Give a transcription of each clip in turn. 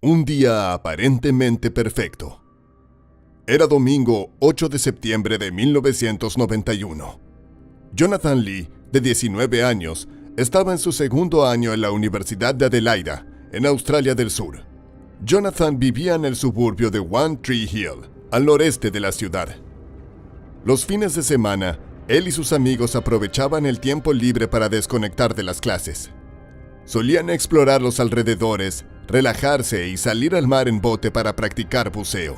Un día aparentemente perfecto. Era domingo 8 de septiembre de 1991. Jonathan Lee, de 19 años, estaba en su segundo año en la Universidad de Adelaida, en Australia del Sur. Jonathan vivía en el suburbio de One Tree Hill, al noreste de la ciudad. Los fines de semana, él y sus amigos aprovechaban el tiempo libre para desconectar de las clases. Solían explorar los alrededores, relajarse y salir al mar en bote para practicar buceo.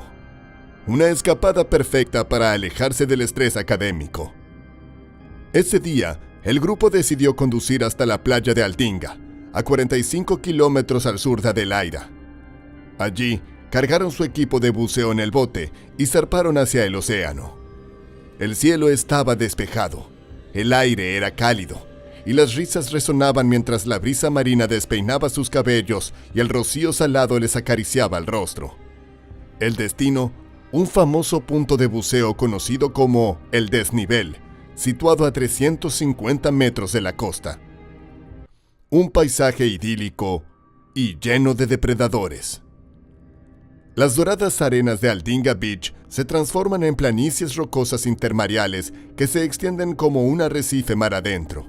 Una escapada perfecta para alejarse del estrés académico. Ese día, el grupo decidió conducir hasta la playa de Aldinga, a 45 kilómetros al sur de Adelaida. Allí, cargaron su equipo de buceo en el bote y zarparon hacia el océano. El cielo estaba despejado, el aire era cálido, y las risas resonaban mientras la brisa marina despeinaba sus cabellos y el rocío salado les acariciaba el rostro. El destino, un famoso punto de buceo conocido como El Desnivel, situado a 350 metros de la costa. Un paisaje idílico y lleno de depredadores. Las doradas arenas de Aldinga Beach se transforman en planicies rocosas intermareales que se extienden como un arrecife mar adentro.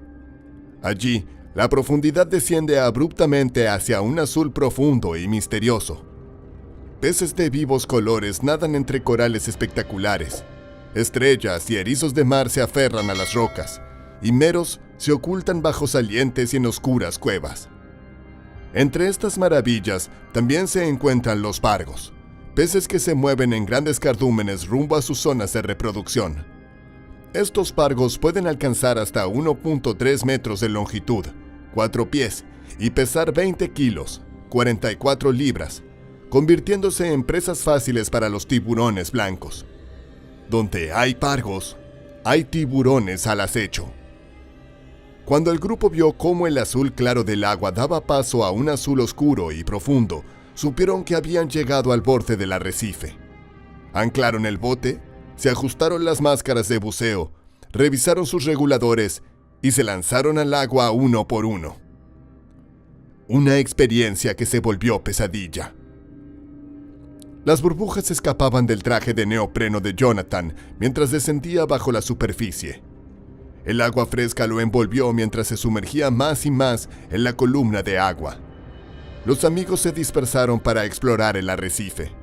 Allí, la profundidad desciende abruptamente hacia un azul profundo y misterioso. Peces de vivos colores nadan entre corales espectaculares. Estrellas y erizos de mar se aferran a las rocas, y meros se ocultan bajo salientes y en oscuras cuevas. Entre estas maravillas también se encuentran los pargos, peces que se mueven en grandes cardúmenes rumbo a sus zonas de reproducción. Estos pargos pueden alcanzar hasta 1.3 metros de longitud, 4 pies, y pesar 20 kilos, 44 libras, convirtiéndose en presas fáciles para los tiburones blancos. Donde hay pargos, hay tiburones al acecho. Cuando el grupo vio cómo el azul claro del agua daba paso a un azul oscuro y profundo, supieron que habían llegado al borde del arrecife. Anclaron el bote, se ajustaron las máscaras de buceo, revisaron sus reguladores y se lanzaron al agua uno por uno. Una experiencia que se volvió pesadilla. Las burbujas escapaban del traje de neopreno de Jonathan mientras descendía bajo la superficie. El agua fresca lo envolvió mientras se sumergía más y más en la columna de agua. Los amigos se dispersaron para explorar el arrecife.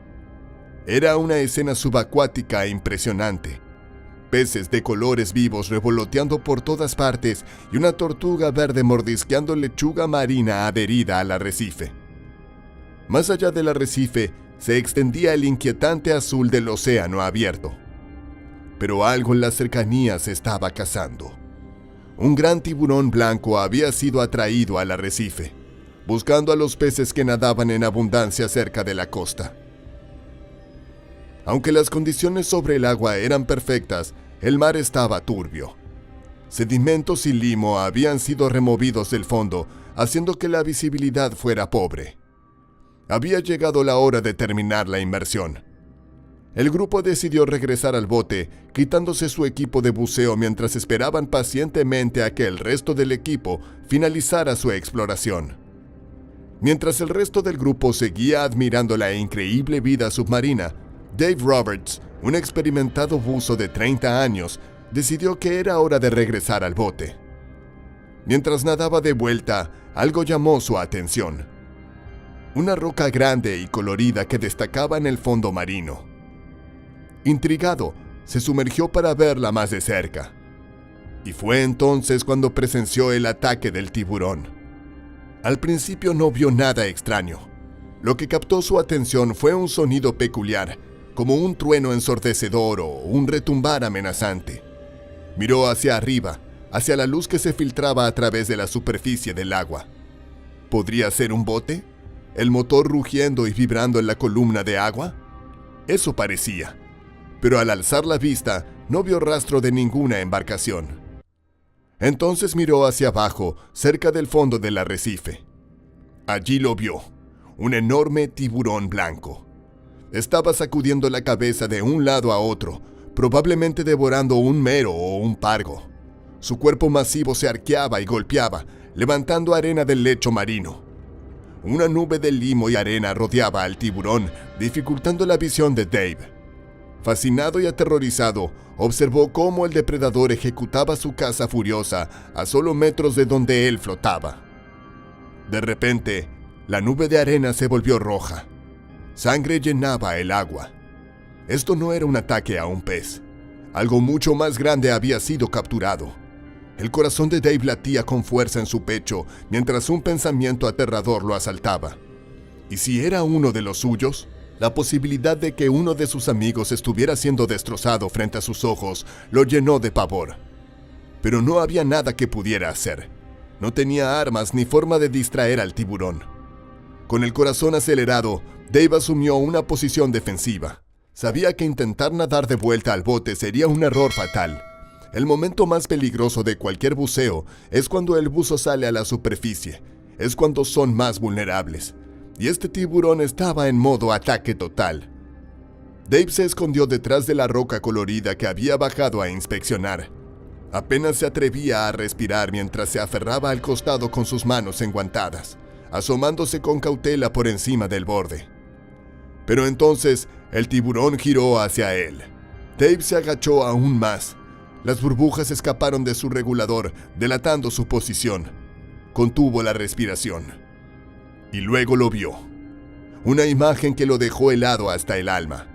Era una escena subacuática e impresionante. Peces de colores vivos revoloteando por todas partes y una tortuga verde mordisqueando lechuga marina adherida al arrecife. Más allá del arrecife se extendía el inquietante azul del océano abierto. Pero algo en las cercanías estaba cazando. Un gran tiburón blanco había sido atraído al arrecife, buscando a los peces que nadaban en abundancia cerca de la costa. Aunque las condiciones sobre el agua eran perfectas, el mar estaba turbio. Sedimentos y limo habían sido removidos del fondo, haciendo que la visibilidad fuera pobre. Había llegado la hora de terminar la inmersión. El grupo decidió regresar al bote, quitándose su equipo de buceo mientras esperaban pacientemente a que el resto del equipo finalizara su exploración. Mientras el resto del grupo seguía admirando la increíble vida submarina, Dave Roberts, un experimentado buzo de 30 años, decidió que era hora de regresar al bote. Mientras nadaba de vuelta, algo llamó su atención. Una roca grande y colorida que destacaba en el fondo marino. Intrigado, se sumergió para verla más de cerca. Y fue entonces cuando presenció el ataque del tiburón. Al principio no vio nada extraño. Lo que captó su atención fue un sonido peculiar, como un trueno ensordecedor o un retumbar amenazante. Miró hacia arriba, hacia la luz que se filtraba a través de la superficie del agua. ¿Podría ser un bote? ¿El motor rugiendo y vibrando en la columna de agua? Eso parecía, pero al alzar la vista no vio rastro de ninguna embarcación. Entonces miró hacia abajo, cerca del fondo del arrecife. Allí lo vio, un enorme tiburón blanco. Estaba sacudiendo la cabeza de un lado a otro, probablemente devorando un mero o un pargo. Su cuerpo masivo se arqueaba y golpeaba, levantando arena del lecho marino. Una nube de limo y arena rodeaba al tiburón, dificultando la visión de Dave. Fascinado y aterrorizado, observó cómo el depredador ejecutaba su caza furiosa a solo metros de donde él flotaba. De repente, la nube de arena se volvió roja. Sangre llenaba el agua. Esto no era un ataque a un pez. Algo mucho más grande había sido capturado. El corazón de Dave latía con fuerza en su pecho mientras un pensamiento aterrador lo asaltaba. ¿Y si era uno de los suyos? La posibilidad de que uno de sus amigos estuviera siendo destrozado frente a sus ojos lo llenó de pavor. Pero no había nada que pudiera hacer. No tenía armas ni forma de distraer al tiburón. Con el corazón acelerado, Dave asumió una posición defensiva. Sabía que intentar nadar de vuelta al bote sería un error fatal. El momento más peligroso de cualquier buceo es cuando el buzo sale a la superficie. Es cuando son más vulnerables. Y este tiburón estaba en modo ataque total. Dave se escondió detrás de la roca colorida que había bajado a inspeccionar. Apenas se atrevía a respirar mientras se aferraba al costado con sus manos enguantadas, asomándose con cautela por encima del borde. Pero entonces, el tiburón giró hacia él. Dave se agachó aún más. Las burbujas escaparon de su regulador, delatando su posición. Contuvo la respiración. Y luego lo vio. Una imagen que lo dejó helado hasta el alma.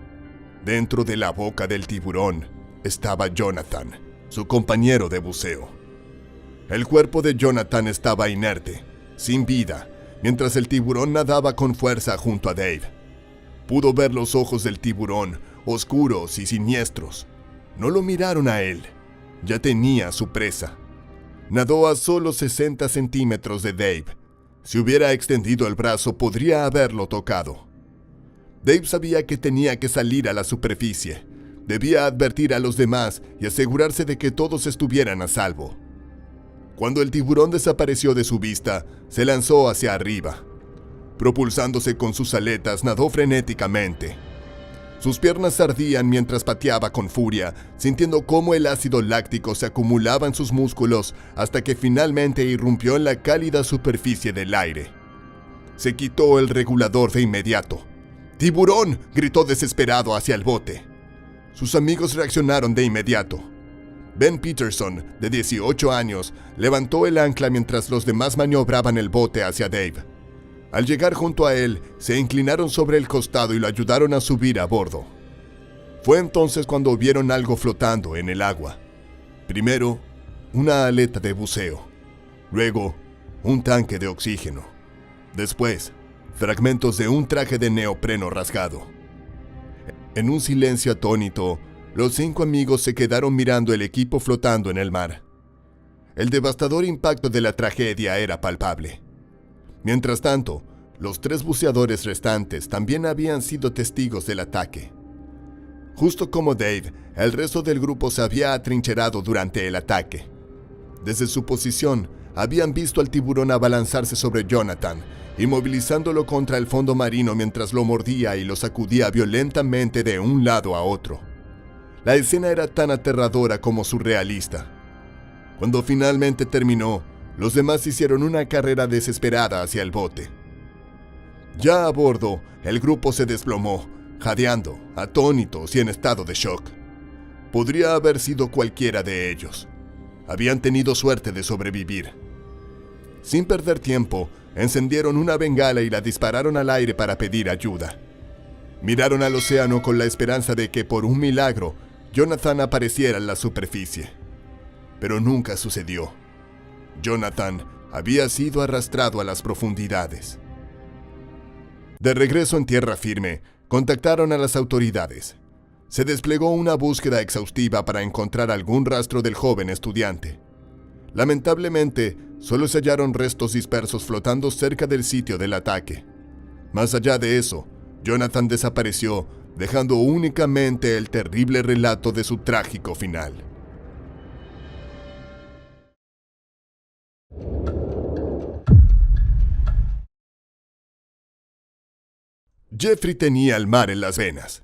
Dentro de la boca del tiburón estaba Jonathan, su compañero de buceo. El cuerpo de Jonathan estaba inerte, sin vida, mientras el tiburón nadaba con fuerza junto a Dave. Pudo ver los ojos del tiburón, oscuros y siniestros. No lo miraron a él. Ya tenía su presa. Nadó a solo 60 centímetros de Dave. Si hubiera extendido el brazo, podría haberlo tocado. Dave sabía que tenía que salir a la superficie. Debía advertir a los demás y asegurarse de que todos estuvieran a salvo. Cuando el tiburón desapareció de su vista, se lanzó hacia arriba. Propulsándose con sus aletas, nadó frenéticamente. Sus piernas ardían mientras pateaba con furia, sintiendo cómo el ácido láctico se acumulaba en sus músculos hasta que finalmente irrumpió en la cálida superficie del aire. Se quitó el regulador de inmediato. ¡Tiburón!, gritó desesperado hacia el bote. Sus amigos reaccionaron de inmediato. Ben Peterson, de 18 años, levantó el ancla mientras los demás maniobraban el bote hacia Dave. Al llegar junto a él, se inclinaron sobre el costado y lo ayudaron a subir a bordo. Fue entonces cuando vieron algo flotando en el agua. Primero, una aleta de buceo. Luego, un tanque de oxígeno. Después, fragmentos de un traje de neopreno rasgado. En un silencio atónito, los 5 amigos se quedaron mirando el equipo flotando en el mar. El devastador impacto de la tragedia era palpable. Mientras tanto, los 3 buceadores restantes también habían sido testigos del ataque. Justo como Dave, el resto del grupo se había atrincherado durante el ataque. Desde su posición, habían visto al tiburón abalanzarse sobre Jonathan, inmovilizándolo contra el fondo marino mientras lo mordía y lo sacudía violentamente de un lado a otro. La escena era tan aterradora como surrealista. Cuando finalmente terminó, los demás hicieron una carrera desesperada hacia el bote. Ya a bordo, el grupo se desplomó, jadeando, atónitos y en estado de shock. Podría haber sido cualquiera de ellos. Habían tenido suerte de sobrevivir. Sin perder tiempo, encendieron una bengala y la dispararon al aire para pedir ayuda. Miraron al océano con la esperanza de que, por un milagro, Jonathan apareciera en la superficie. Pero nunca sucedió. Jonathan había sido arrastrado a las profundidades. De regreso en tierra firme, contactaron a las autoridades. Se desplegó una búsqueda exhaustiva para encontrar algún rastro del joven estudiante. Lamentablemente, solo se hallaron restos dispersos flotando cerca del sitio del ataque. Más allá de eso, Jonathan desapareció, dejando únicamente el terrible relato de su trágico final. Jeffrey tenía el mar en las venas.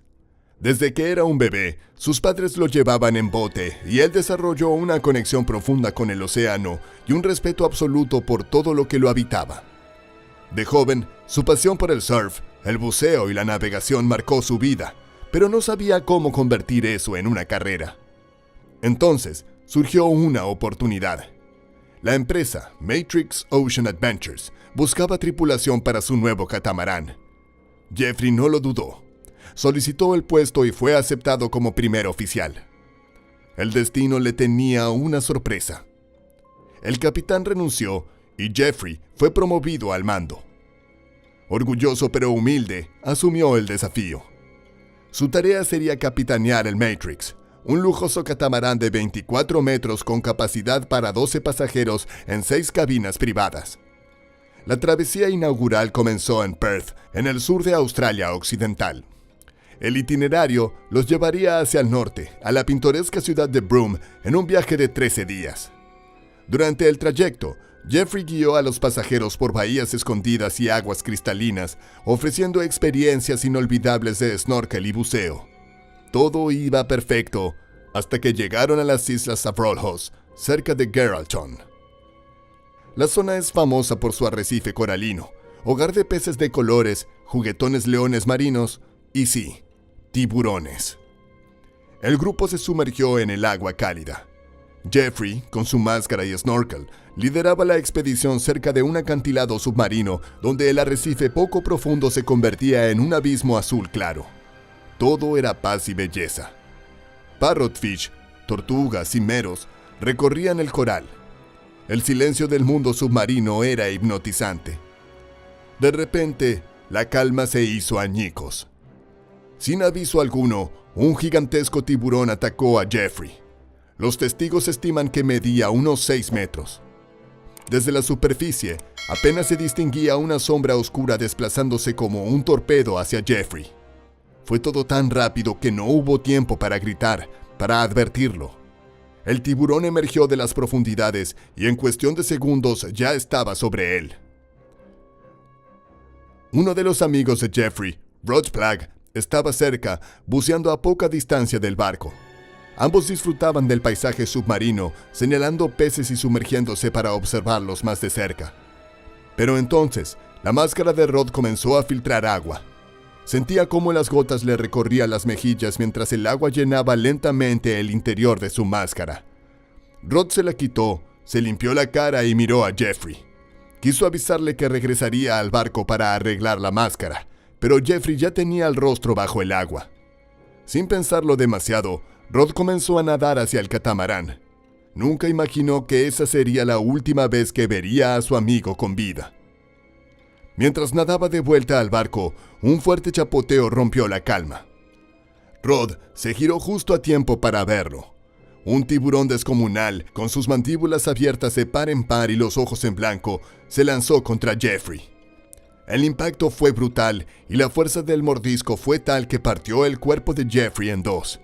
Desde que era un bebé, sus padres lo llevaban en bote y él desarrolló una conexión profunda con el océano y un respeto absoluto por todo lo que lo habitaba. De joven, su pasión por el surf, el buceo y la navegación marcó su vida, pero no sabía cómo convertir eso en una carrera. Entonces, surgió una oportunidad. La empresa Matrix Ocean Adventures buscaba tripulación para su nuevo catamarán. Jeffrey no lo dudó. Solicitó el puesto y fue aceptado como primer oficial. El destino le tenía una sorpresa. El capitán renunció y Jeffrey fue promovido al mando. Orgulloso pero humilde, asumió el desafío. Su tarea sería capitanear el Matrix, un lujoso catamarán de 24 metros con capacidad para 12 pasajeros en 6 cabinas privadas. La travesía inaugural comenzó en Perth, en el sur de Australia Occidental. El itinerario los llevaría hacia el norte, a la pintoresca ciudad de Broome, en un viaje de 13 días. Durante el trayecto, Jeffrey guió a los pasajeros por bahías escondidas y aguas cristalinas, ofreciendo experiencias inolvidables de snorkel y buceo. Todo iba perfecto, hasta que llegaron a las Islas Abrolhos, cerca de Geraldton. La zona es famosa por su arrecife coralino, hogar de peces de colores, juguetones leones marinos y sí, tiburones. El grupo se sumergió en el agua cálida. Jeffrey, con su máscara y snorkel, lideraba la expedición cerca de un acantilado submarino donde el arrecife poco profundo se convertía en un abismo azul claro. Todo era paz y belleza. Parrotfish, tortugas y meros recorrían el coral. El silencio del mundo submarino era hipnotizante. De repente, la calma se hizo añicos. Sin aviso alguno, un gigantesco tiburón atacó a Jeffrey. Los testigos estiman que medía unos 6 metros. Desde la superficie, apenas se distinguía una sombra oscura desplazándose como un torpedo hacia Jeffrey. Fue todo tan rápido que no hubo tiempo para gritar, para advertirlo. El tiburón emergió de las profundidades y en cuestión de segundos ya estaba sobre él. Uno de los amigos de Jeffrey, Rod Plagg, estaba cerca, buceando a poca distancia del barco. Ambos disfrutaban del paisaje submarino, señalando peces y sumergiéndose para observarlos más de cerca. Pero entonces, la máscara de Rod comenzó a filtrar agua. Sentía cómo las gotas le recorrían las mejillas mientras el agua llenaba lentamente el interior de su máscara. Rod se la quitó, se limpió la cara y miró a Jeffrey. Quiso avisarle que regresaría al barco para arreglar la máscara, pero Jeffrey ya tenía el rostro bajo el agua. Sin pensarlo demasiado, Rod comenzó a nadar hacia el catamarán. Nunca imaginó que esa sería la última vez que vería a su amigo con vida. Mientras nadaba de vuelta al barco, un fuerte chapoteo rompió la calma. Rod se giró justo a tiempo para verlo. Un tiburón descomunal, con sus mandíbulas abiertas de par en par y los ojos en blanco, se lanzó contra Jeffrey. El impacto fue brutal y la fuerza del mordisco fue tal que partió el cuerpo de Jeffrey en dos.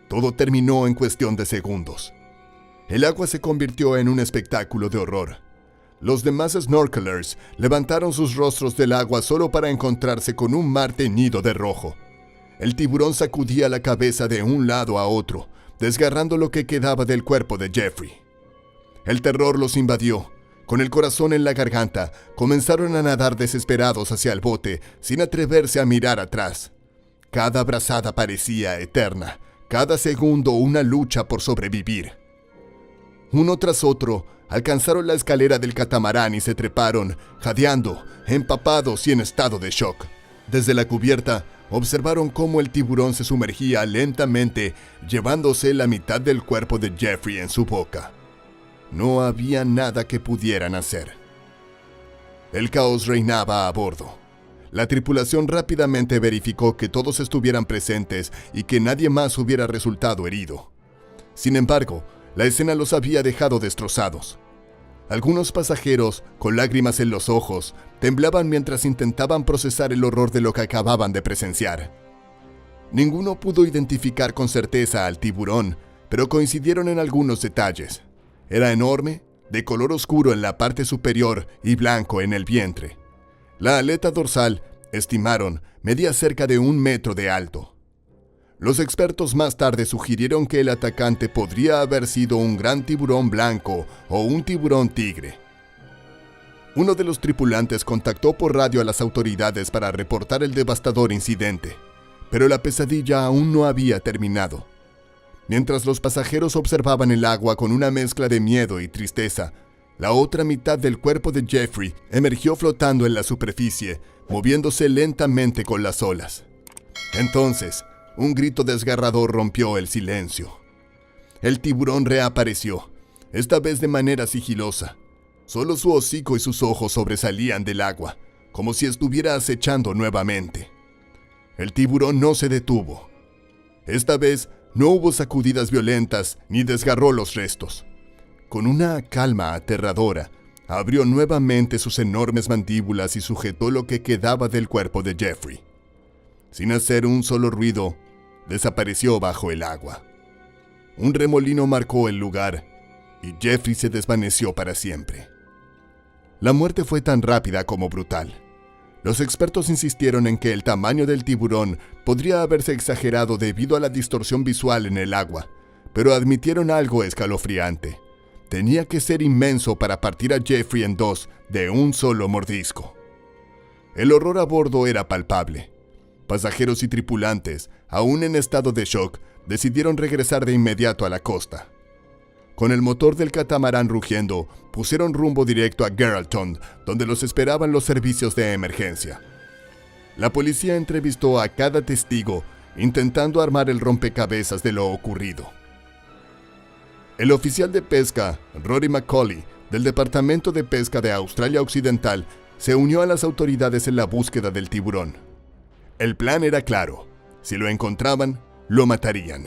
Todo terminó en cuestión de segundos. El agua se convirtió en un espectáculo de horror. Los demás snorkelers levantaron sus rostros del agua solo para encontrarse con un mar teñido de rojo. El tiburón sacudía la cabeza de un lado a otro, desgarrando lo que quedaba del cuerpo de Jeffrey. El terror los invadió. Con el corazón en la garganta, comenzaron a nadar desesperados hacia el bote, sin atreverse a mirar atrás. Cada brazada parecía eterna, cada segundo una lucha por sobrevivir. Uno tras otro, alcanzaron la escalera del catamarán y se treparon, jadeando, empapados y en estado de shock. Desde la cubierta, observaron cómo el tiburón se sumergía lentamente, llevándose la mitad del cuerpo de Jeffrey en su boca. No había nada que pudieran hacer. El caos reinaba a bordo. La tripulación rápidamente verificó que todos estuvieran presentes y que nadie más hubiera resultado herido. Sin embargo, la escena los había dejado destrozados. Algunos pasajeros, con lágrimas en los ojos, temblaban mientras intentaban procesar el horror de lo que acababan de presenciar. Ninguno pudo identificar con certeza al tiburón, pero coincidieron en algunos detalles. Era enorme, de color oscuro en la parte superior y blanco en el vientre. La aleta dorsal, estimaron, medía cerca de 1 metro de alto. Los expertos más tarde sugirieron que el atacante podría haber sido un gran tiburón blanco o un tiburón tigre. Uno de los tripulantes contactó por radio a las autoridades para reportar el devastador incidente, pero la pesadilla aún no había terminado. Mientras los pasajeros observaban el agua con una mezcla de miedo y tristeza, la otra mitad del cuerpo de Jeffrey emergió flotando en la superficie, moviéndose lentamente con las olas. Entonces, un grito desgarrador rompió el silencio. El tiburón reapareció, esta vez de manera sigilosa. Solo su hocico y sus ojos sobresalían del agua, como si estuviera acechando nuevamente. El tiburón no se detuvo. Esta vez no hubo sacudidas violentas ni desgarró los restos. Con una calma aterradora, abrió nuevamente sus enormes mandíbulas y sujetó lo que quedaba del cuerpo de Jeffrey. Sin hacer un solo ruido, desapareció bajo el agua. Un remolino marcó el lugar y Jeffrey se desvaneció para siempre. La muerte fue tan rápida como brutal. Los expertos insistieron en que el tamaño del tiburón podría haberse exagerado debido a la distorsión visual en el agua, pero admitieron algo escalofriante. Tenía que ser inmenso para partir a Jeffrey en dos de un solo mordisco. El horror a bordo era palpable. Pasajeros y tripulantes, aún en estado de shock, decidieron regresar de inmediato a la costa. Con el motor del catamarán rugiendo, pusieron rumbo directo a Geraldton, donde los esperaban los servicios de emergencia. La policía entrevistó a cada testigo, intentando armar el rompecabezas de lo ocurrido. El oficial de pesca, Rory McCauley, del Departamento de Pesca de Australia Occidental, se unió a las autoridades en la búsqueda del tiburón. El plan era claro: si lo encontraban, lo matarían.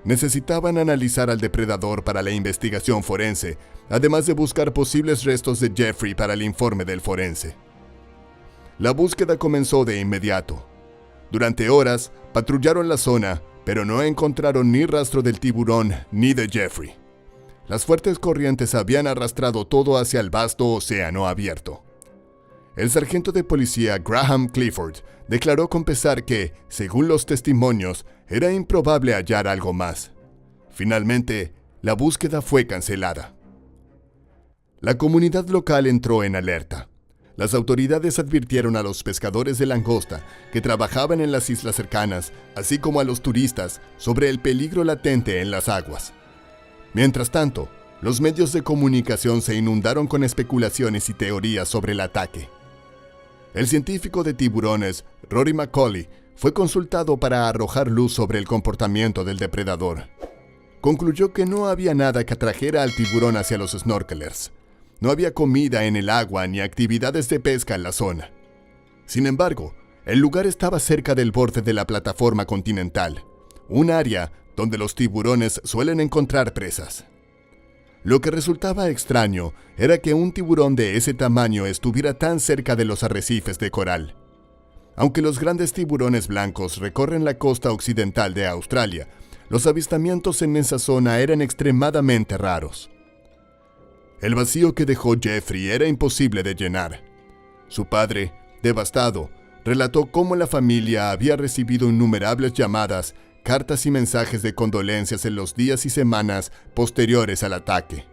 Necesitaban analizar al depredador para la investigación forense, además de buscar posibles restos de Jeffrey para el informe del forense. La búsqueda comenzó de inmediato. Durante horas, patrullaron la zona, pero no encontraron ni rastro del tiburón ni de Jeffrey. Las fuertes corrientes habían arrastrado todo hacia el vasto océano abierto. El sargento de policía Graham Clifford declaró con pesar que, según los testimonios, era improbable hallar algo más. Finalmente, la búsqueda fue cancelada. La comunidad local entró en alerta. Las autoridades advirtieron a los pescadores de langosta que trabajaban en las islas cercanas, así como a los turistas, sobre el peligro latente en las aguas. Mientras tanto, los medios de comunicación se inundaron con especulaciones y teorías sobre el ataque. El científico de tiburones, Rory McCauley, fue consultado para arrojar luz sobre el comportamiento del depredador. Concluyó que no había nada que atrajera al tiburón hacia los snorkelers. No había comida en el agua ni actividades de pesca en la zona. Sin embargo, el lugar estaba cerca del borde de la plataforma continental, un área donde los tiburones suelen encontrar presas. Lo que resultaba extraño era que un tiburón de ese tamaño estuviera tan cerca de los arrecifes de coral. Aunque los grandes tiburones blancos recorren la costa occidental de Australia, los avistamientos en esa zona eran extremadamente raros. El vacío que dejó Jeffrey era imposible de llenar. Su padre, devastado, relató cómo la familia había recibido innumerables llamadas, cartas y mensajes de condolencias en los días y semanas posteriores al ataque.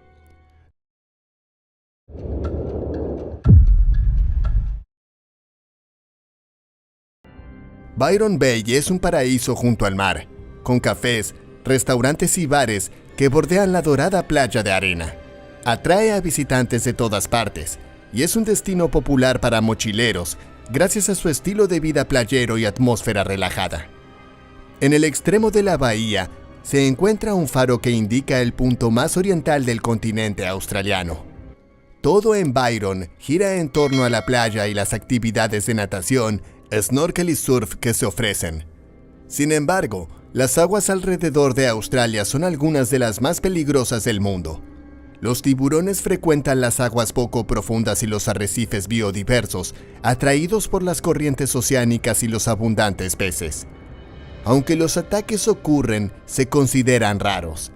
Byron Bay es un paraíso junto al mar, con cafés, restaurantes y bares que bordean la dorada playa de arena. Atrae a visitantes de todas partes y es un destino popular para mochileros gracias a su estilo de vida playero y atmósfera relajada. En el extremo de la bahía se encuentra un faro que indica el punto más oriental del continente australiano. Todo en Byron gira en torno a la playa y las actividades de natación, snorkel y surf que se ofrecen. Sin embargo, las aguas alrededor de Australia son algunas de las más peligrosas del mundo. Los tiburones frecuentan las aguas poco profundas y los arrecifes biodiversos, atraídos por las corrientes oceánicas y los abundantes peces. Aunque los ataques ocurren, se consideran raros.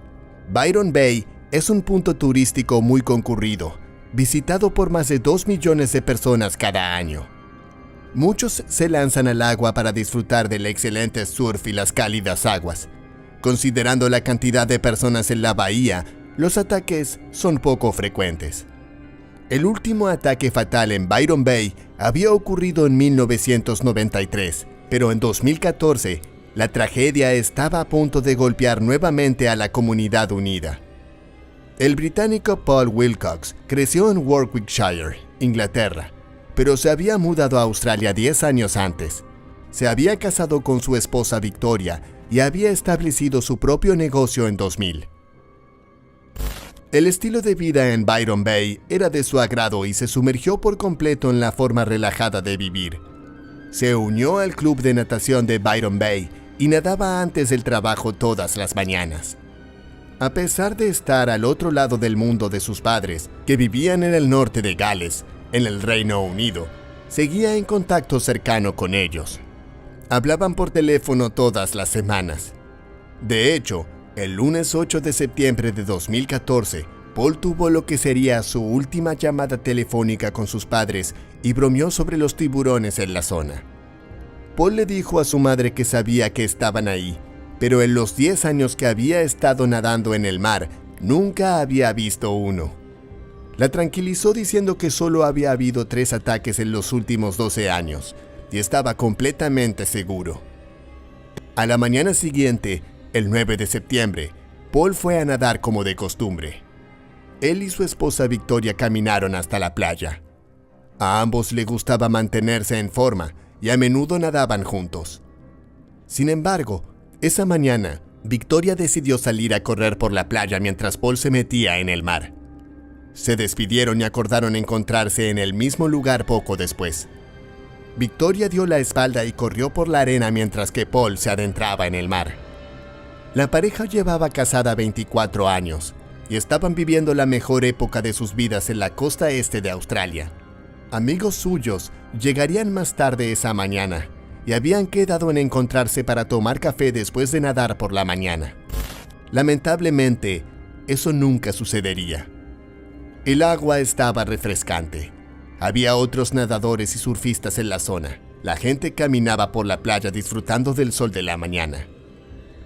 Byron Bay es un punto turístico muy concurrido, visitado por más de 2 millones de personas cada año. Muchos se lanzan al agua para disfrutar del excelente surf y las cálidas aguas. Considerando la cantidad de personas en la bahía, los ataques son poco frecuentes. El último ataque fatal en Byron Bay había ocurrido en 1993, pero en 2014 la tragedia estaba a punto de golpear nuevamente a la comunidad unida. El británico Paul Wilcox creció en Warwickshire, Inglaterra, pero se había mudado a Australia 10 años antes. Se había casado con su esposa Victoria y había establecido su propio negocio en 2000. El estilo de vida en Byron Bay era de su agrado y se sumergió por completo en la forma relajada de vivir. Se unió al club de natación de Byron Bay y nadaba antes del trabajo todas las mañanas. A pesar de estar al otro lado del mundo de sus padres, que vivían en el norte de Gales, en el Reino Unido, seguía en contacto cercano con ellos. Hablaban por teléfono todas las semanas. De hecho, el lunes 8 de septiembre de 2014, Paul tuvo lo que sería su última llamada telefónica con sus padres y bromeó sobre los tiburones en la zona. Paul le dijo a su madre que sabía que estaban ahí, pero en los 10 años que había estado nadando en el mar, nunca había visto uno. La tranquilizó diciendo que solo había habido 3 ataques en los últimos 12 años, y estaba completamente seguro. A la mañana siguiente, el 9 de septiembre, Paul fue a nadar como de costumbre. Él y su esposa Victoria caminaron hasta la playa. A ambos les gustaba mantenerse en forma y a menudo nadaban juntos. Sin embargo, esa mañana, Victoria decidió salir a correr por la playa mientras Paul se metía en el mar. Se despidieron y acordaron encontrarse en el mismo lugar poco después. Victoria dio la espalda y corrió por la arena mientras que Paul se adentraba en el mar. La pareja llevaba casada 24 años y estaban viviendo la mejor época de sus vidas en la costa este de Australia. Amigos suyos llegarían más tarde esa mañana y habían quedado en encontrarse para tomar café después de nadar por la mañana. Lamentablemente, eso nunca sucedería. El agua estaba refrescante. Había otros nadadores y surfistas en la zona. La gente caminaba por la playa disfrutando del sol de la mañana.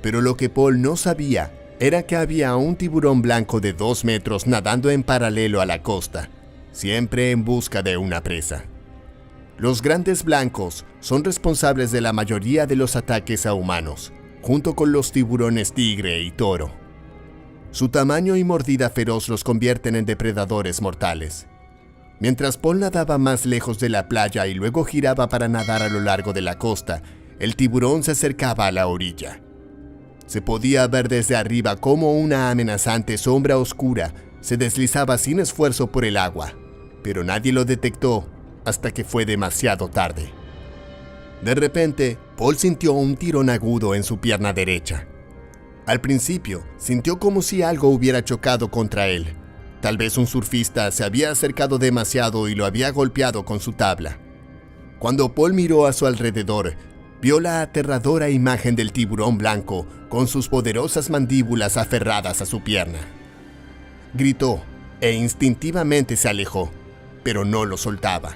Pero lo que Paul no sabía era que había un tiburón blanco de 2 metros nadando en paralelo a la costa, siempre en busca de una presa. Los grandes blancos son responsables de la mayoría de los ataques a humanos, junto con los tiburones tigre y toro. Su tamaño y mordida feroz los convierten en depredadores mortales. Mientras Paul nadaba más lejos de la playa y luego giraba para nadar a lo largo de la costa, el tiburón se acercaba a la orilla. Se podía ver desde arriba cómo una amenazante sombra oscura se deslizaba sin esfuerzo por el agua, pero nadie lo detectó hasta que fue demasiado tarde. De repente, Paul sintió un tirón agudo en su pierna derecha. Al principio, sintió como si algo hubiera chocado contra él. Tal vez un surfista se había acercado demasiado y lo había golpeado con su tabla. Cuando Paul miró a su alrededor, vio la aterradora imagen del tiburón blanco con sus poderosas mandíbulas aferradas a su pierna. Gritó e instintivamente se alejó, pero no lo soltaba.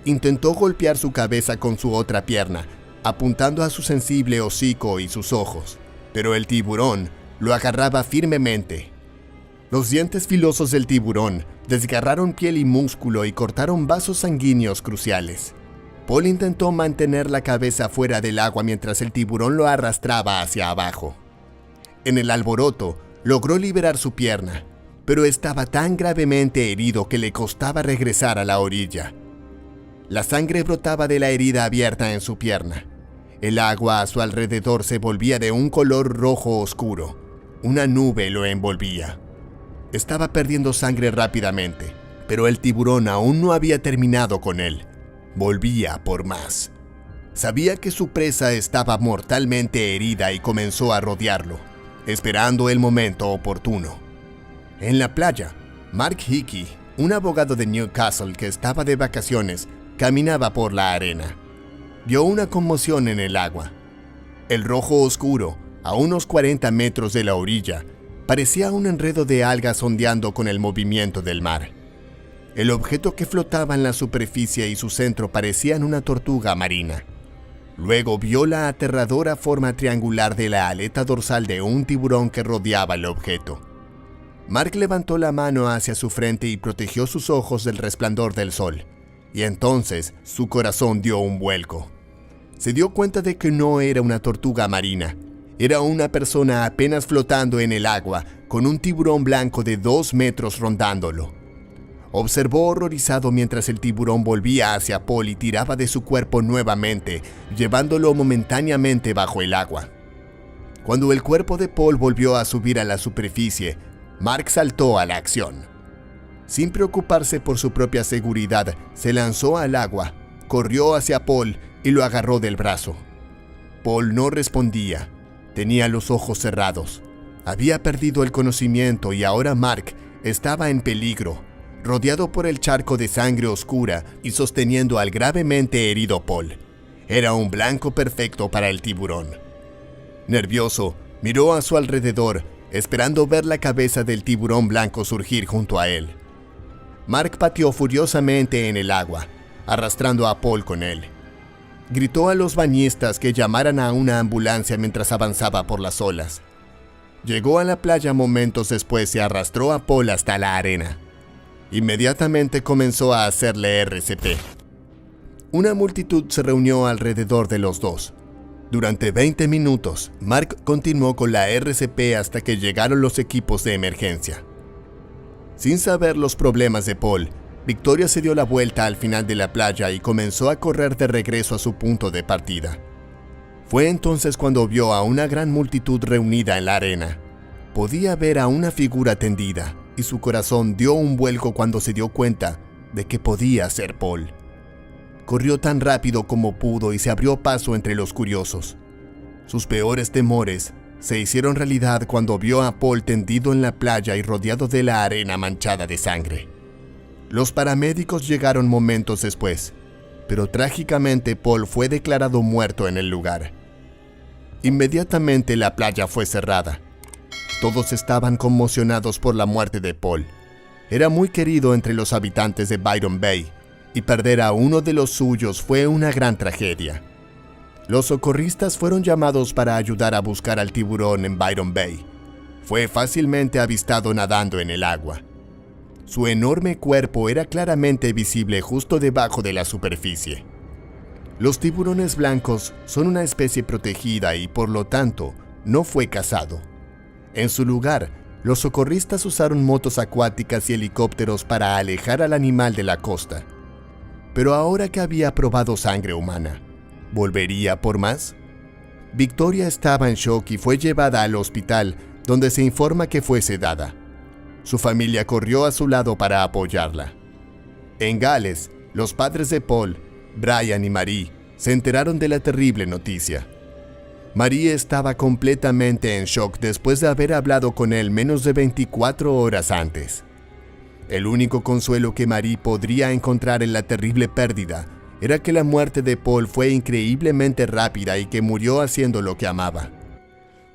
Intentó golpear su cabeza con su otra pierna, apuntando a su sensible hocico y sus ojos, pero el tiburón lo agarraba firmemente. Los dientes filosos del tiburón desgarraron piel y músculo y cortaron vasos sanguíneos cruciales. Paul intentó mantener la cabeza fuera del agua mientras el tiburón lo arrastraba hacia abajo. En el alboroto, logró liberar su pierna, pero estaba tan gravemente herido que le costaba regresar a la orilla. La sangre brotaba de la herida abierta en su pierna. El agua a su alrededor se volvía de un color rojo oscuro. Una nube lo envolvía. Estaba perdiendo sangre rápidamente, pero el tiburón aún no había terminado con él. Volvía por más. Sabía que su presa estaba mortalmente herida y comenzó a rodearlo, esperando el momento oportuno. En la playa, Mark Hickey, un abogado de Newcastle que estaba de vacaciones, caminaba por la arena. Vio una conmoción en el agua. El rojo oscuro, a unos 40 metros de la orilla, parecía un enredo de algas ondeando con el movimiento del mar. El objeto que flotaba en la superficie y su centro parecían una tortuga marina. Luego vio la aterradora forma triangular de la aleta dorsal de un tiburón que rodeaba el objeto. Mark levantó la mano hacia su frente y protegió sus ojos del resplandor del sol. Y entonces su corazón dio un vuelco. Se dio cuenta de que no era una tortuga marina. Era una persona apenas flotando en el agua, con un tiburón blanco de 2 metros rondándolo. Observó horrorizado mientras el tiburón volvía hacia Paul y tiraba de su cuerpo nuevamente, llevándolo momentáneamente bajo el agua. Cuando el cuerpo de Paul volvió a subir a la superficie, Mark saltó a la acción. Sin preocuparse por su propia seguridad, se lanzó al agua, corrió hacia Paul y lo agarró del brazo. Paul no respondía. Tenía los ojos cerrados. Había perdido el conocimiento y ahora Mark estaba en peligro, rodeado por el charco de sangre oscura y sosteniendo al gravemente herido Paul. Era un blanco perfecto para el tiburón. Nervioso, miró a su alrededor, esperando ver la cabeza del tiburón blanco surgir junto a él. Mark pateó furiosamente en el agua, arrastrando a Paul con él. Gritó a los bañistas que llamaran a una ambulancia mientras avanzaba por las olas. Llegó a la playa momentos después y arrastró a Paul hasta la arena. Inmediatamente comenzó a hacerle RCP. Una multitud se reunió alrededor de los dos. Durante 20 minutos, Mark continuó con la RCP hasta que llegaron los equipos de emergencia. Sin saber los problemas de Paul, Victoria se dio la vuelta al final de la playa y comenzó a correr de regreso a su punto de partida. Fue entonces cuando vio a una gran multitud reunida en la arena. Podía ver a una figura tendida y su corazón dio un vuelco cuando se dio cuenta de que podía ser Paul. Corrió tan rápido como pudo y se abrió paso entre los curiosos. Sus peores temores se hicieron realidad cuando vio a Paul tendido en la playa y rodeado de la arena manchada de sangre. Los paramédicos llegaron momentos después, pero trágicamente Paul fue declarado muerto en el lugar. Inmediatamente la playa fue cerrada. Todos estaban conmocionados por la muerte de Paul. Era muy querido entre los habitantes de Byron Bay, y perder a uno de los suyos fue una gran tragedia. Los socorristas fueron llamados para ayudar a buscar al tiburón en Byron Bay. Fue fácilmente avistado nadando en el agua. Su enorme cuerpo era claramente visible justo debajo de la superficie. Los tiburones blancos son una especie protegida y, por lo tanto, no fue cazado. En su lugar, los socorristas usaron motos acuáticas y helicópteros para alejar al animal de la costa. Pero ahora que había probado sangre humana, ¿volvería por más? Victoria estaba en shock y fue llevada al hospital, donde se informa que fue sedada. Su familia corrió a su lado para apoyarla. En Gales, los padres de Paul, Brian y Marie, se enteraron de la terrible noticia. Marie estaba completamente en shock después de haber hablado con él menos de 24 horas antes. El único consuelo que Marie podría encontrar en la terrible pérdida era que la muerte de Paul fue increíblemente rápida y que murió haciendo lo que amaba.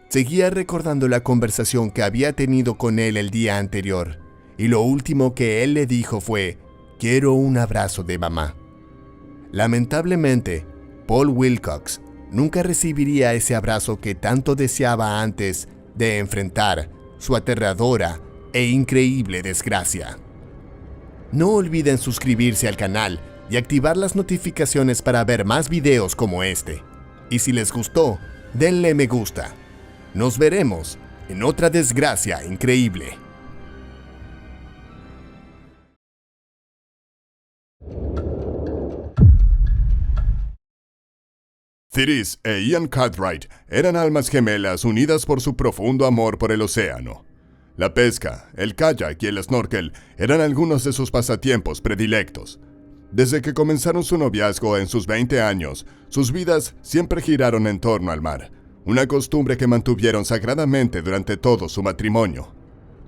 Seguía recordando la conversación que había tenido con él el día anterior, y lo último que él le dijo fue: «Quiero un abrazo de mamá». Lamentablemente, Paul Wilcox nunca recibiría ese abrazo que tanto deseaba antes de enfrentar su aterradora e increíble desgracia. No olviden suscribirse al canal y activar las notificaciones para ver más videos como este. Y si les gustó, denle me gusta. Nos veremos en otra desgracia increíble. Therese e Ian Cartwright eran almas gemelas unidas por su profundo amor por el océano. La pesca, el kayak y el snorkel eran algunos de sus pasatiempos predilectos. Desde que comenzaron su noviazgo en sus 20 años, sus vidas siempre giraron en torno al mar, una costumbre que mantuvieron sagradamente durante todo su matrimonio.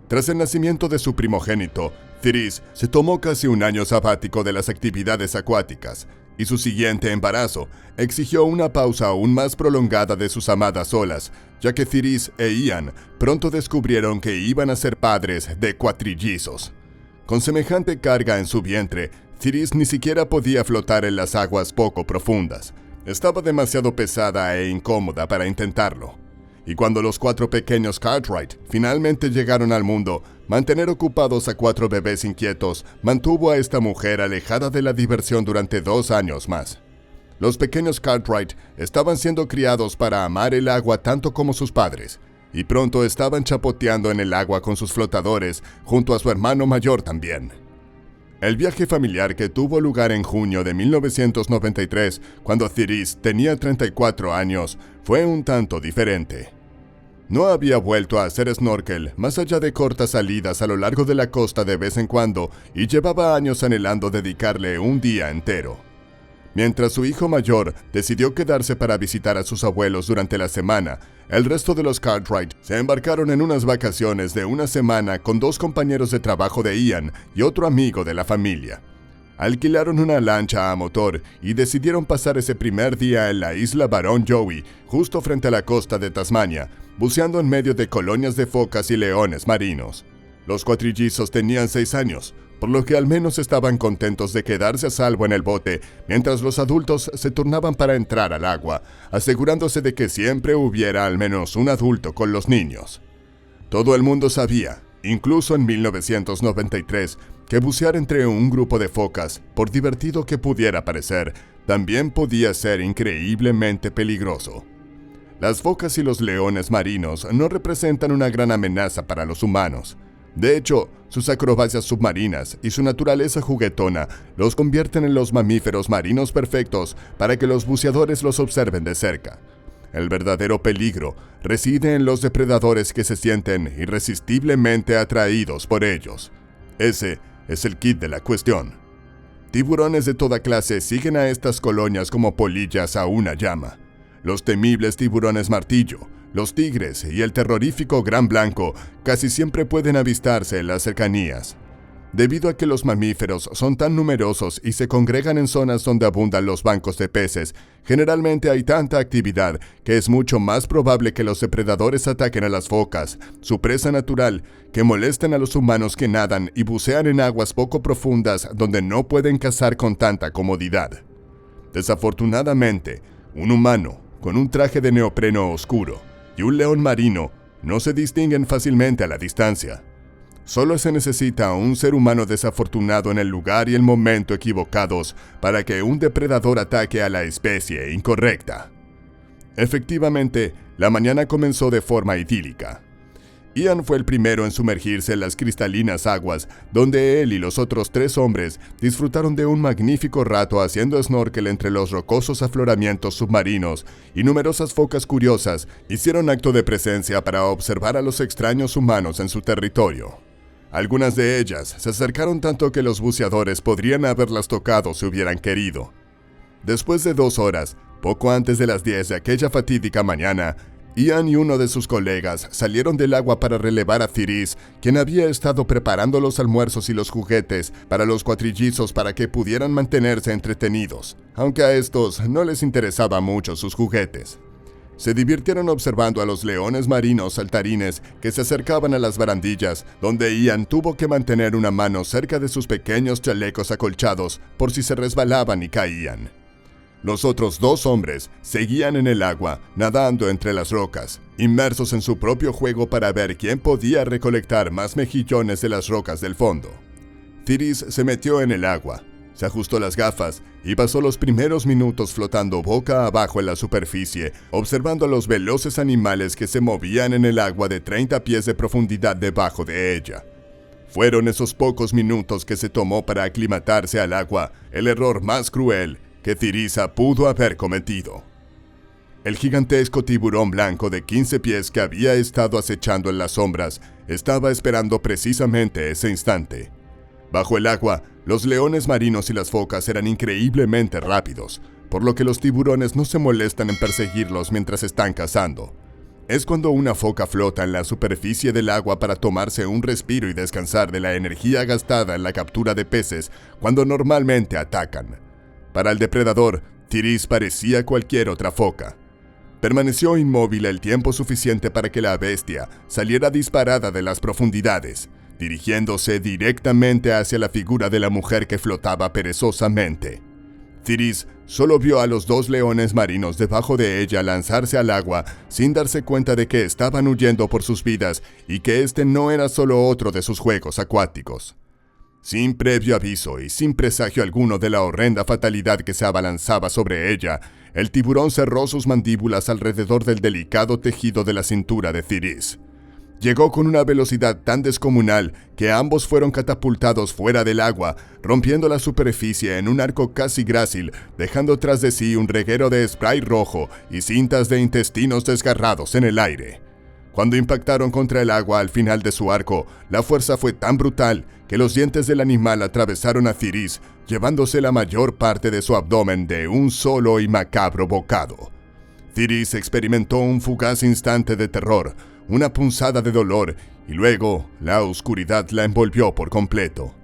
Tras el nacimiento de su primogénito, Therese se tomó casi un año sabático de las actividades acuáticas, y su siguiente embarazo exigió una pausa aún más prolongada de sus amadas olas, ya que Therese e Ian pronto descubrieron que iban a ser padres de cuatrillizos. Con semejante carga en su vientre, Therese ni siquiera podía flotar en las aguas poco profundas. Estaba demasiado pesada e incómoda para intentarlo. Y cuando los 4 pequeños Cartwright finalmente llegaron al mundo, Mantener ocupados a 4 bebés inquietos mantuvo a esta mujer alejada de la diversión durante 2 años más. Los pequeños Cartwright estaban siendo criados para amar el agua tanto como sus padres, y pronto estaban chapoteando en el agua con sus flotadores junto a su hermano mayor también. El viaje familiar que tuvo lugar en junio de 1993, cuando Therese tenía 34 años, fue un tanto diferente. No había vuelto a hacer snorkel más allá de cortas salidas a lo largo de la costa de vez en cuando y llevaba años anhelando dedicarle un día entero. Mientras su hijo mayor decidió quedarse para visitar a sus abuelos durante la semana, el resto de los Cartwright se embarcaron en unas vacaciones de una semana con 2 compañeros de trabajo de Ian y otro amigo de la familia. Alquilaron una lancha a motor y decidieron pasar ese primer día en la isla Barón Joey, justo frente a la costa de Tasmania, buceando en medio de colonias de focas y leones marinos. Los cuatrillizos tenían 6 años, por lo que al menos estaban contentos de quedarse a salvo en el bote, mientras los adultos se turnaban para entrar al agua, asegurándose de que siempre hubiera al menos un adulto con los niños. Todo el mundo sabía, incluso en 1993, que bucear entre un grupo de focas, por divertido que pudiera parecer, también podía ser increíblemente peligroso. Las focas y los leones marinos no representan una gran amenaza para los humanos. De hecho, sus acrobacias submarinas y su naturaleza juguetona los convierten en los mamíferos marinos perfectos para que los buceadores los observen de cerca. El verdadero peligro reside en los depredadores que se sienten irresistiblemente atraídos por ellos. Ese es el quid de la cuestión. Tiburones de toda clase siguen a estas colonias como polillas a una llama. Los temibles tiburones martillo, los tigres y el terrorífico gran blanco casi siempre pueden avistarse en las cercanías. Debido a que los mamíferos son tan numerosos y se congregan en zonas donde abundan los bancos de peces, generalmente hay tanta actividad que es mucho más probable que los depredadores ataquen a las focas, su presa natural, que molesten a los humanos que nadan y bucean en aguas poco profundas donde no pueden cazar con tanta comodidad. Desafortunadamente, un humano con un traje de neopreno oscuro y un león marino no se distinguen fácilmente a la distancia. Solo se necesita un ser humano desafortunado en el lugar y el momento equivocados para que un depredador ataque a la especie incorrecta. Efectivamente, la mañana comenzó de forma idílica. Ian fue el primero en sumergirse en las cristalinas aguas, donde él y los otros 3 hombres disfrutaron de un magnífico rato haciendo snorkel entre los rocosos afloramientos submarinos, y numerosas focas curiosas hicieron acto de presencia para observar a los extraños humanos en su territorio. Algunas de ellas se acercaron tanto que los buceadores podrían haberlas tocado si hubieran querido. Después de 2 horas, poco antes de las 10 de aquella fatídica mañana, Ian y uno de sus colegas salieron del agua para relevar a Therese, quien había estado preparando los almuerzos y los juguetes para los cuatrillizos para que pudieran mantenerse entretenidos, aunque a estos no les interesaba mucho sus juguetes. Se divirtieron observando a los leones marinos saltarines que se acercaban a las barandillas, donde Ian tuvo que mantener una mano cerca de sus pequeños chalecos acolchados por si se resbalaban y caían. Los otros 2 hombres seguían en el agua, nadando entre las rocas, inmersos en su propio juego para ver quién podía recolectar más mejillones de las rocas del fondo. Therese se metió en el agua, se ajustó las gafas y pasó los primeros minutos flotando boca abajo en la superficie, observando a los veloces animales que se movían en el agua de 30 pies de profundidad debajo de ella. Fueron esos pocos minutos que se tomó para aclimatarse al agua el error más cruel que Therese pudo haber cometido. El gigantesco tiburón blanco de 15 pies que había estado acechando en las sombras estaba esperando precisamente ese instante. Bajo el agua, los leones marinos y las focas eran increíblemente rápidos, por lo que los tiburones no se molestan en perseguirlos mientras están cazando. Es cuando una foca flota en la superficie del agua para tomarse un respiro y descansar de la energía gastada en la captura de peces cuando normalmente atacan. Para el depredador, Therese parecía cualquier otra foca. Permaneció inmóvil el tiempo suficiente para que la bestia saliera disparada de las profundidades, dirigiéndose directamente hacia la figura de la mujer que flotaba perezosamente. Therese solo vio a los 2 leones marinos debajo de ella lanzarse al agua sin darse cuenta de que estaban huyendo por sus vidas y que este no era solo otro de sus juegos acuáticos. Sin previo aviso y sin presagio alguno de la horrenda fatalidad que se abalanzaba sobre ella, el tiburón cerró sus mandíbulas alrededor del delicado tejido de la cintura de Therese. Llegó con una velocidad tan descomunal que ambos fueron catapultados fuera del agua, rompiendo la superficie en un arco casi grácil, dejando tras de sí un reguero de spray rojo y cintas de intestinos desgarrados en el aire. Cuando impactaron contra el agua al final de su arco, la fuerza fue tan brutal que los dientes del animal atravesaron a Therese, llevándose la mayor parte de su abdomen de un solo y macabro bocado. Therese experimentó un fugaz instante de terror, una punzada de dolor, y luego la oscuridad la envolvió por completo.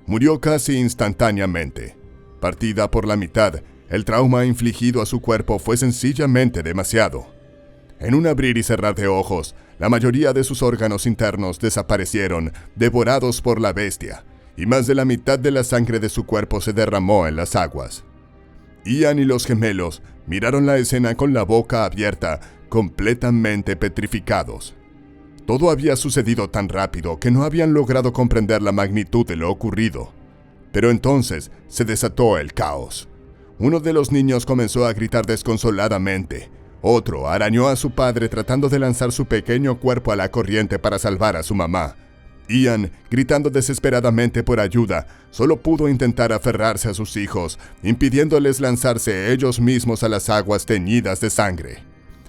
Murió casi instantáneamente. Partida por la mitad, el trauma infligido a su cuerpo fue sencillamente demasiado. En un abrir y cerrar de ojos, la mayoría de sus órganos internos desaparecieron, devorados por la bestia, y más de la mitad de la sangre de su cuerpo se derramó en las aguas. Ian y los gemelos miraron la escena con la boca abierta, completamente petrificados. Todo había sucedido tan rápido que no habían logrado comprender la magnitud de lo ocurrido. Pero entonces se desató el caos. Uno de los niños comenzó a gritar desconsoladamente. Otro arañó a su padre tratando de lanzar su pequeño cuerpo a la corriente para salvar a su mamá. Ian, gritando desesperadamente por ayuda, solo pudo intentar aferrarse a sus hijos, impidiéndoles lanzarse ellos mismos a las aguas teñidas de sangre.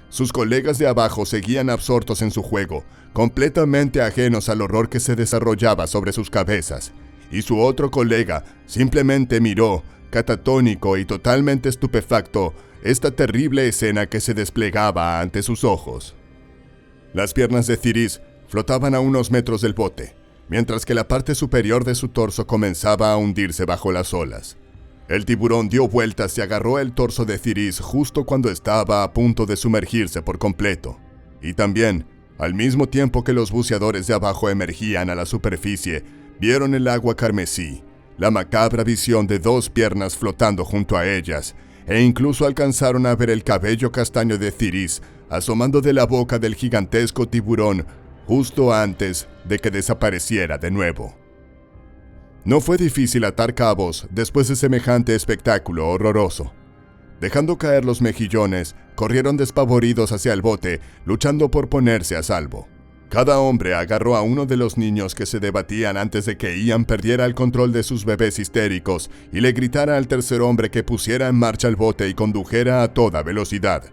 Sus colegas de abajo seguían absortos en su juego, completamente ajenos al horror que se desarrollaba sobre sus cabezas, y su otro colega simplemente miró, catatónico y totalmente estupefacto, esta terrible escena que se desplegaba ante sus ojos. Las piernas de Therese flotaban a unos metros del bote, mientras que la parte superior de su torso comenzaba a hundirse bajo las olas. El tiburón dio vueltas y agarró el torso de Therese justo cuando estaba a punto de sumergirse por completo. Y también, al mismo tiempo que los buceadores de abajo emergían a la superficie, vieron el agua carmesí, la macabra visión de 2 piernas flotando junto a ellas, e incluso alcanzaron a ver el cabello castaño de Therese asomando de la boca del gigantesco tiburón justo antes de que desapareciera de nuevo. No fue difícil atar cabos después de semejante espectáculo horroroso. Dejando caer los mejillones, corrieron despavoridos hacia el bote, luchando por ponerse a salvo. Cada hombre agarró a uno de los niños que se debatían antes de que Ian perdiera el control de sus bebés histéricos y le gritara al tercer hombre que pusiera en marcha el bote y condujera a toda velocidad.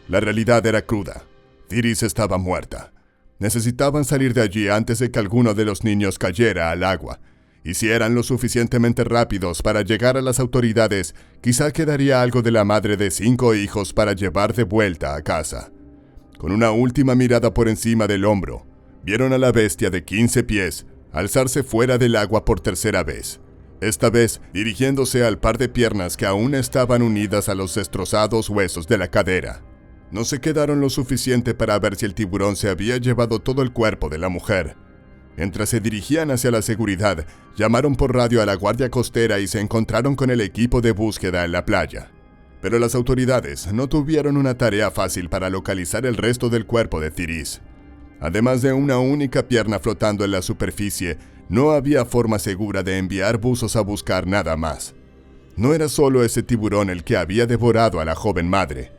La realidad era cruda. Therese estaba muerta. Necesitaban salir de allí antes de que alguno de los niños cayera al agua. Y si eran lo suficientemente rápidos para llegar a las autoridades, quizá quedaría algo de la madre de 5 hijos para llevar de vuelta a casa. Con una última mirada por encima del hombro, vieron a la bestia de 15 pies alzarse fuera del agua por tercera vez, esta vez dirigiéndose al par de piernas que aún estaban unidas a los destrozados huesos de la cadera. No se quedaron lo suficiente para ver si el tiburón se había llevado todo el cuerpo de la mujer. Mientras se dirigían hacia la seguridad, llamaron por radio a la guardia costera y se encontraron con el equipo de búsqueda en la playa. Pero las autoridades no tuvieron una tarea fácil para localizar el resto del cuerpo de Therese. Además de una única pierna flotando en la superficie, no había forma segura de enviar buzos a buscar nada más. No era solo ese tiburón el que había devorado a la joven madre.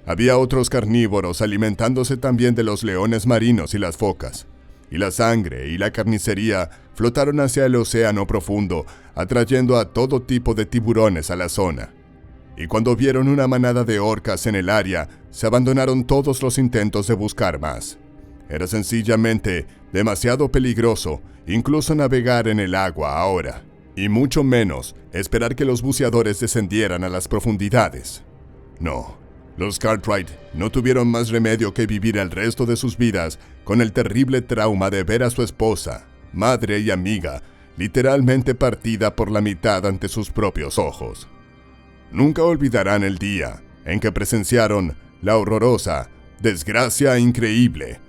Había otros carnívoros alimentándose también de los leones marinos y las focas. Y la sangre y la carnicería flotaron hacia el océano profundo, atrayendo a todo tipo de tiburones a la zona. Y cuando vieron una manada de orcas en el área, se abandonaron todos los intentos de buscar más. Era sencillamente demasiado peligroso incluso navegar en el agua ahora, y mucho menos esperar que los buceadores descendieran a las profundidades. No, los Cartwright no tuvieron más remedio que vivir el resto de sus vidas con el terrible trauma de ver a su esposa, madre y amiga, literalmente partida por la mitad ante sus propios ojos. Nunca olvidarán el día en que presenciaron la horrorosa, desgracia increíble